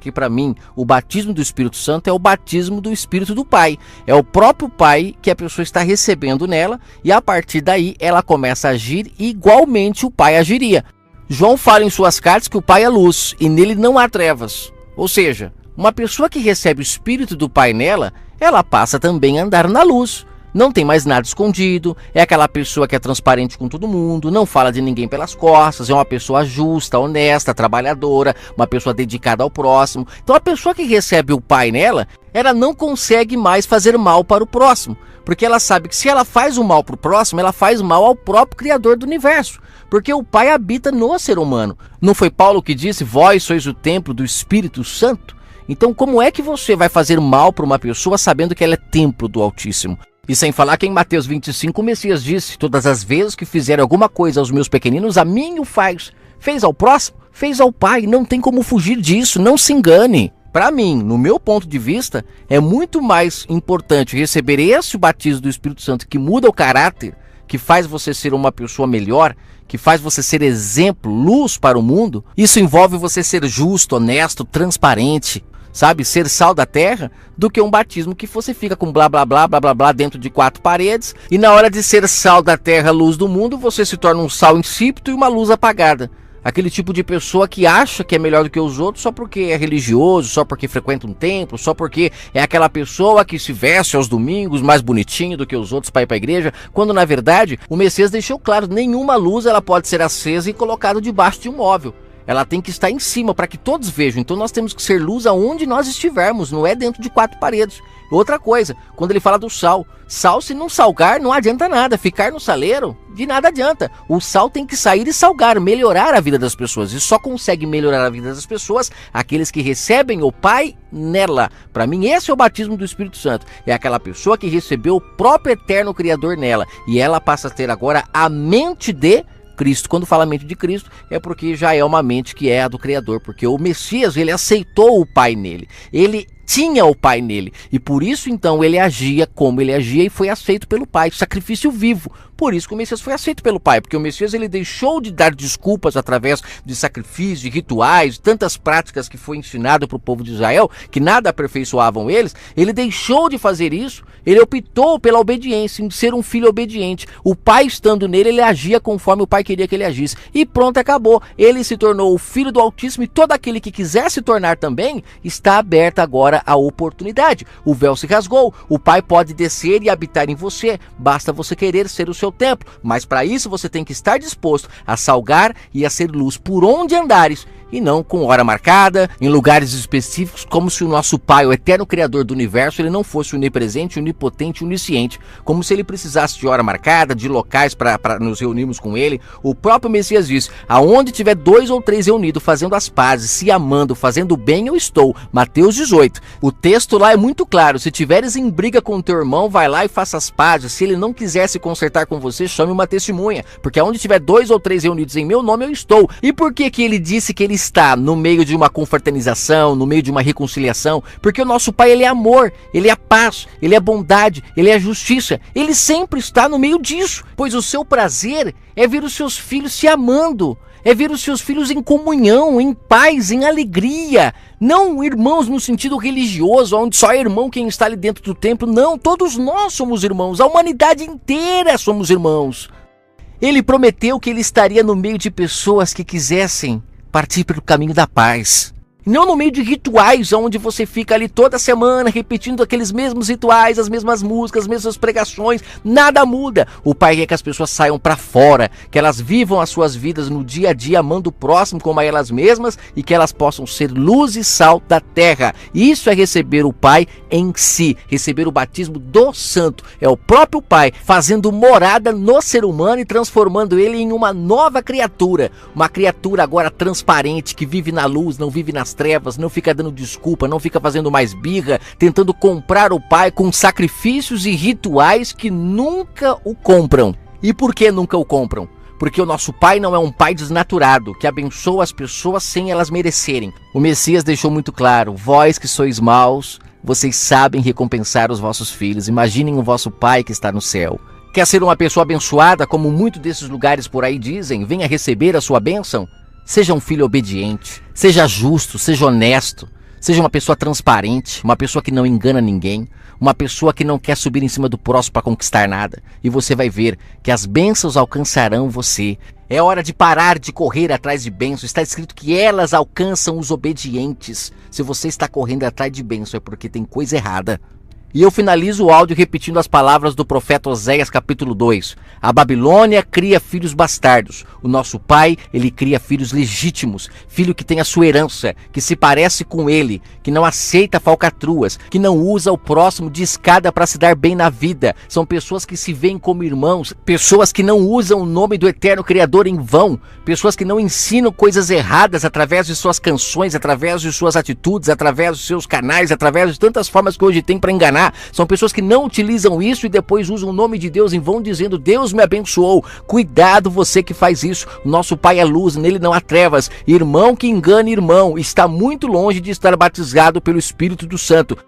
Que para mim, o batismo do Espírito Santo é o batismo do Espírito do Pai. É o próprio Pai que a pessoa está recebendo nela e a partir daí ela começa a agir igualmente o Pai agiria. João fala em suas cartas que o Pai é luz e nele não há trevas. Ou seja, uma pessoa que recebe o Espírito do Pai nela, ela passa também a andar na luz. Não tem mais nada escondido, é aquela pessoa que é transparente com todo mundo, não fala de ninguém pelas costas, é uma pessoa justa, honesta, trabalhadora, uma pessoa dedicada ao próximo. Então a pessoa que recebe o Pai nela, ela não consegue mais fazer mal para o próximo, porque ela sabe que se ela faz o mal para o próximo, ela faz mal ao próprio Criador do universo, porque o Pai habita no ser humano. Não foi Paulo que disse, vós sois o templo do Espírito Santo? Então como é que você vai fazer mal para uma pessoa sabendo que ela é templo do Altíssimo? E sem falar que em Mateus 25 o Messias disse, todas as vezes que fizer alguma coisa aos meus pequeninos, a mim o faz. Fez ao próximo? Fez ao Pai, não tem como fugir disso, não se engane. Para mim, no meu ponto de vista, é muito mais importante receber esse batismo do Espírito Santo que muda o caráter, que faz você ser uma pessoa melhor, que faz você ser exemplo, luz para o mundo. Isso envolve você ser justo, honesto, transparente, sabe, ser sal da terra, do que um batismo que você fica com blá blá blá blá blá blá dentro de 4 paredes e na hora de ser sal da terra, luz do mundo, você se torna um sal insípido e uma luz apagada. Aquele tipo de pessoa que acha que é melhor do que os outros só porque é religioso, só porque frequenta um templo, só porque é aquela pessoa que se veste aos domingos mais bonitinho do que os outros para ir para a igreja, quando na verdade o Messias deixou claro, nenhuma luz ela pode ser acesa e colocada debaixo de um móvel. Ela tem que estar em cima para que todos vejam. Então nós temos que ser luz aonde nós estivermos, não é dentro de 4 paredes. Outra coisa, quando ele fala do sal, sal se não salgar não adianta nada, ficar no saleiro de nada adianta. O sal tem que sair e salgar, melhorar a vida das pessoas. E só consegue melhorar a vida das pessoas aqueles que recebem o Pai nela. Para mim esse é o batismo do Espírito Santo. É aquela pessoa que recebeu o próprio eterno Criador nela. E ela passa a ter agora a mente de Cristo. Quando fala mente de Cristo, é porque já é uma mente que é a do Criador, porque o Messias, ele aceitou o Pai nele, ele tinha o Pai nele, e por isso então ele agia como ele agia e foi aceito pelo Pai, sacrifício vivo. Por isso que o Messias foi aceito pelo Pai, porque o Messias ele deixou de dar desculpas através de sacrifícios, de rituais, tantas práticas que foi ensinado para o povo de Israel, que nada aperfeiçoavam eles. Ele deixou de fazer isso, ele optou pela obediência, em ser um filho obediente. O Pai estando nele, ele agia conforme o Pai queria que ele agisse. E pronto, acabou. Ele se tornou o Filho do Altíssimo e todo aquele que quiser se tornar também, está aberta agora a oportunidade. O véu se rasgou, o Pai pode descer e habitar em você, basta você querer ser o seu templo, mas para isso você tem que estar disposto a salgar e a ser luz por onde andares, e não com hora marcada, em lugares específicos, como se o nosso Pai, o eterno Criador do universo, ele não fosse onipresente, onipotente, onisciente, como se ele precisasse de hora marcada, de locais para nos reunirmos com ele. O próprio Messias disse, aonde tiver 2 ou 3 reunidos, fazendo as pazes, se amando, fazendo bem, eu estou. Mateus 18. O texto lá é muito claro, se tiveres em briga com teu irmão, vai lá e faça as pazes. Se ele não quiser se consertar com você, chame uma testemunha, porque aonde tiver 2 ou 3 reunidos em meu nome, eu estou. E por que que ele disse que ele está no meio de uma confraternização, no meio de uma reconciliação? Porque o nosso Pai, ele é amor, ele é paz, ele é bondade, ele é justiça. Ele sempre está no meio disso, pois o seu prazer é ver os seus filhos se amando, é ver os seus filhos em comunhão, em paz, em alegria. Não irmãos no sentido religioso, onde só é irmão quem está ali dentro do templo. Não, todos nós somos irmãos, a humanidade inteira somos irmãos. Ele prometeu que ele estaria no meio de pessoas que quisessem partir pelo caminho da paz. Não no meio de rituais, onde você fica ali toda semana repetindo aqueles mesmos rituais, as mesmas músicas, as mesmas pregações, nada muda. O Pai quer que as pessoas saiam para fora, que elas vivam as suas vidas no dia a dia, amando o próximo como a elas mesmas, e que elas possam ser luz e sal da terra. Isso é receber o Pai em si, receber o batismo do Santo. É o próprio Pai fazendo morada no ser humano e transformando ele em uma nova criatura. Uma criatura agora transparente, que vive na luz, não vive nas trevas, não fica dando desculpa, não fica fazendo mais birra, tentando comprar o Pai com sacrifícios e rituais que nunca o compram. E por que nunca o compram? Porque o nosso Pai não é um Pai desnaturado, que abençoa as pessoas sem elas merecerem. O Messias deixou muito claro, vós que sois maus, vocês sabem recompensar os vossos filhos. Imaginem o vosso Pai que está no céu. Quer ser uma pessoa abençoada, como muitos desses lugares por aí dizem? Venha receber a sua bênção. Seja um filho obediente, seja justo, seja honesto, Seja uma pessoa transparente, uma pessoa que não engana ninguém, uma pessoa que não quer subir em cima do próximo para conquistar nada. E você vai ver que as bênçãos alcançarão você. É hora de parar de correr atrás de bênçãos. Está escrito que elas alcançam os obedientes. Se você está correndo atrás de bênção é porque tem coisa errada. E eu finalizo o áudio repetindo as palavras do profeta Oséias capítulo 2. A Babilônia cria filhos bastardos. O nosso pai, ele cria filhos legítimos. Filho que tem a sua herança, que se parece com ele, que não aceita falcatruas, que não usa o próximo de escada para se dar bem na vida. São pessoas que se veem como irmãos, pessoas que não usam o nome do eterno Criador em vão, pessoas que não ensinam coisas erradas através de suas canções, através de suas atitudes, através dos seus canais, através de tantas formas que hoje tem para enganar. São pessoas que não utilizam isso e depois usam o nome de Deus em vão dizendo Deus me abençoou. Cuidado você que faz isso. Nosso Pai é luz, nele não há trevas. Irmão que engana irmão está muito longe de estar batizado pelo Espírito do Santo.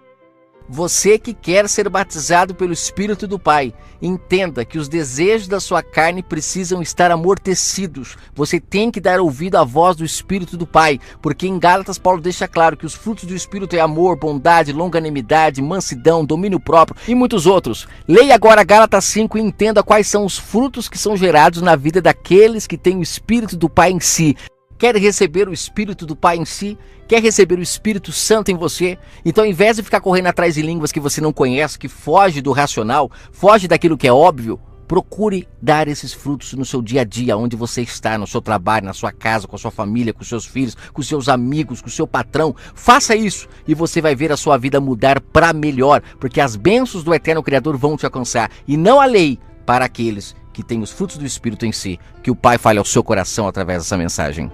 Você que quer ser batizado pelo Espírito do Pai, entenda que os desejos da sua carne precisam estar amortecidos. Você tem que dar ouvido à voz do Espírito do Pai, porque em Gálatas Paulo deixa claro que os frutos do Espírito é amor, bondade, longanimidade, mansidão, domínio próprio e muitos outros. Leia agora Gálatas 5 e entenda quais são os frutos que são gerados na vida daqueles que têm o Espírito do Pai em si. Quer receber o Espírito do Pai em si? Quer receber o Espírito Santo em você? Então, ao invés de ficar correndo atrás de línguas que você não conhece, que foge do racional, foge daquilo que é óbvio, procure dar esses frutos no seu dia a dia, onde você está, no seu trabalho, na sua casa, com a sua família, com seus filhos, com seus amigos, com o seu patrão. Faça isso e você vai ver a sua vida mudar para melhor, porque as bênçãos do Eterno Criador vão te alcançar e não a lei para aqueles que têm os frutos do Espírito em si. Que o Pai fale ao seu coração através dessa mensagem.